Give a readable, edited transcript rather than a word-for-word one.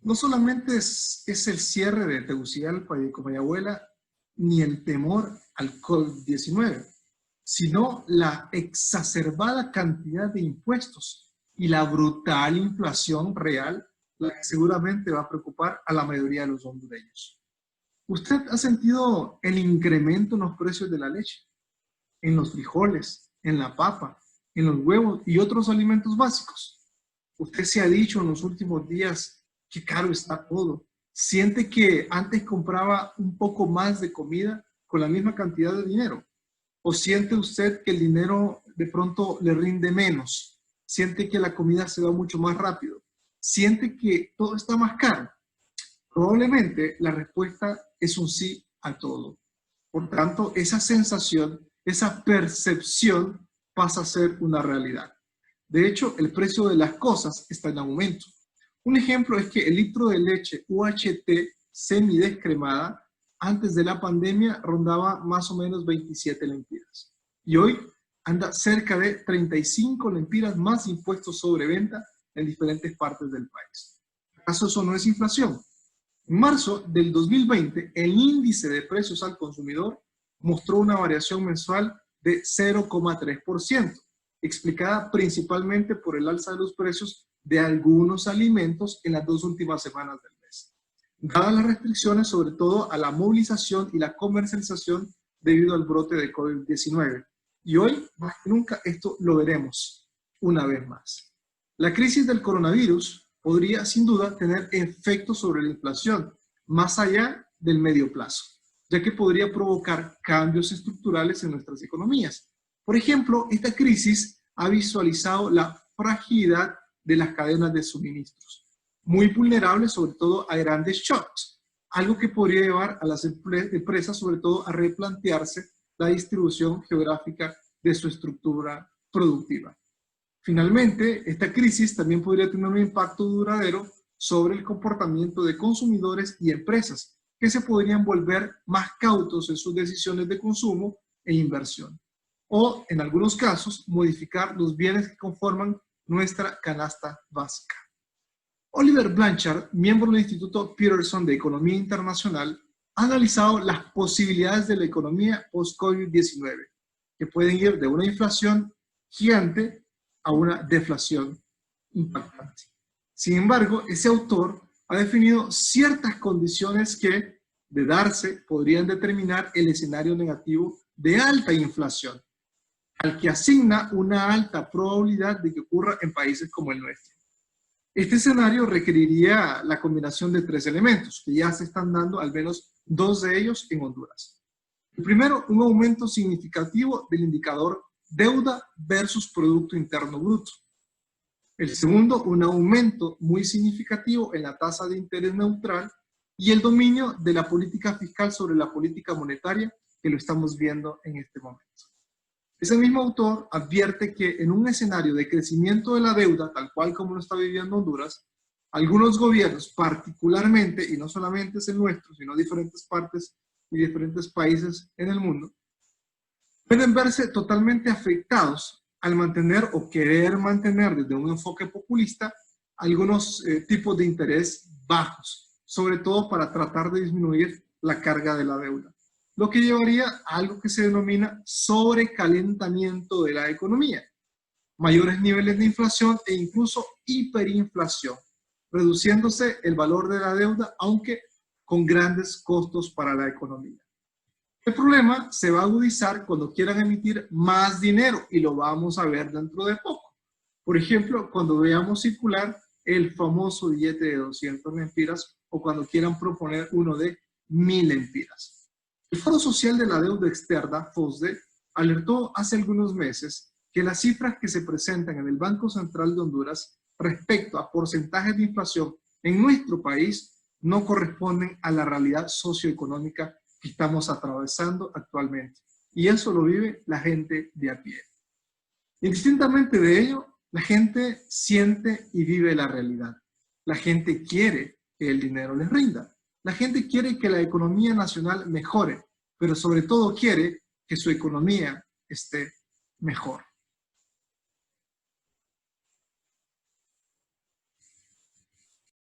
No solamente es el cierre de Tegucigalpa y de Comayagüela, ni el temor al COVID-19, sino la exacerbada cantidad de impuestos y la brutal inflación real, la que seguramente va a preocupar a la mayoría de los hondureños. ¿Usted ha sentido el incremento en los precios de la leche, en los frijoles, en la papa, en los huevos y otros alimentos básicos? ¿Usted se ha dicho en los últimos días qué caro está todo? ¿Siente que antes compraba un poco más de comida con la misma cantidad de dinero? ¿O siente usted que el dinero de pronto le rinde menos? ¿Siente que la comida se va mucho más rápido? ¿Siente que todo está más caro? Probablemente la respuesta es un sí a todo. Por tanto, esa sensación, esa percepción pasa a ser una realidad. De hecho, el precio de las cosas está en aumento. Un ejemplo es que el litro de leche UHT semidescremada antes de la pandemia rondaba más o menos 27 lempiras. Y hoy anda cerca de 35 lempiras más impuestos sobre venta en diferentes partes del país. ¿Acaso eso no es inflación? En marzo del 2020, el índice de precios al consumidor mostró una variación mensual de 0,3%, explicada principalmente por el alza de los precios de algunos alimentos en las 2 últimas semanas del mes, dadas las restricciones sobre todo a la movilización y la comercialización debido al brote de COVID-19. Y hoy, más que nunca, esto lo veremos una vez más. La crisis del coronavirus podría sin duda tener efectos sobre la inflación, más allá del medio plazo, ya que podría provocar cambios estructurales en nuestras economías. Por ejemplo, esta crisis ha visualizado la fragilidad de las cadenas de suministros, muy vulnerables sobre todo a grandes shocks, algo que podría llevar a las empresas sobre todo a replantearse la distribución geográfica de su estructura productiva. Finalmente, esta crisis también podría tener un impacto duradero sobre el comportamiento de consumidores y empresas, que se podrían volver más cautos en sus decisiones de consumo e inversión, o en algunos casos modificar los bienes que conforman nuestra canasta básica. Oliver Blanchard, miembro del Instituto Peterson de Economía Internacional, ha analizado las posibilidades de la economía post-COVID-19, que pueden ir de una inflación gigante a una deflación impactante. Sin embargo, ese autor ha definido ciertas condiciones que, de darse, podrían determinar el escenario negativo de alta inflación, al que asigna una alta probabilidad de que ocurra en países como el nuestro. Este escenario requeriría la combinación de 3 elementos, que ya se están dando al menos 2 de ellos en Honduras. El primero, un aumento significativo del indicador deuda versus Producto Interno Bruto. El segundo, un aumento muy significativo en la tasa de interés neutral y el dominio de la política fiscal sobre la política monetaria, que lo estamos viendo en este momento. Ese mismo autor advierte que en un escenario de crecimiento de la deuda, tal cual como lo está viviendo Honduras, algunos gobiernos, particularmente, y no solamente es el nuestro, sino diferentes partes y diferentes países en el mundo, pueden verse totalmente afectados al mantener o querer mantener desde un enfoque populista algunos tipos de interés bajos, sobre todo para tratar de disminuir la carga de la deuda, lo que llevaría a algo que se denomina sobrecalentamiento de la economía, mayores niveles de inflación e incluso hiperinflación, reduciéndose el valor de la deuda, aunque con grandes costos para la economía. El problema se va a agudizar cuando quieran emitir más dinero y lo vamos a ver dentro de poco. Por ejemplo, cuando veamos circular el famoso billete de 200 lempiras o cuando quieran proponer uno de 1000 lempiras. El Foro Social de la Deuda Externa, FOSDE, alertó hace algunos meses que las cifras que se presentan en el Banco Central de Honduras respecto a porcentajes de inflación en nuestro país no corresponden a la realidad socioeconómica que estamos atravesando actualmente. Y eso lo vive la gente de a pie. Indistintamente de ello, la gente siente y vive la realidad. La gente quiere que el dinero les rinda. La gente quiere que la economía nacional mejore, pero sobre todo quiere que su economía esté mejor.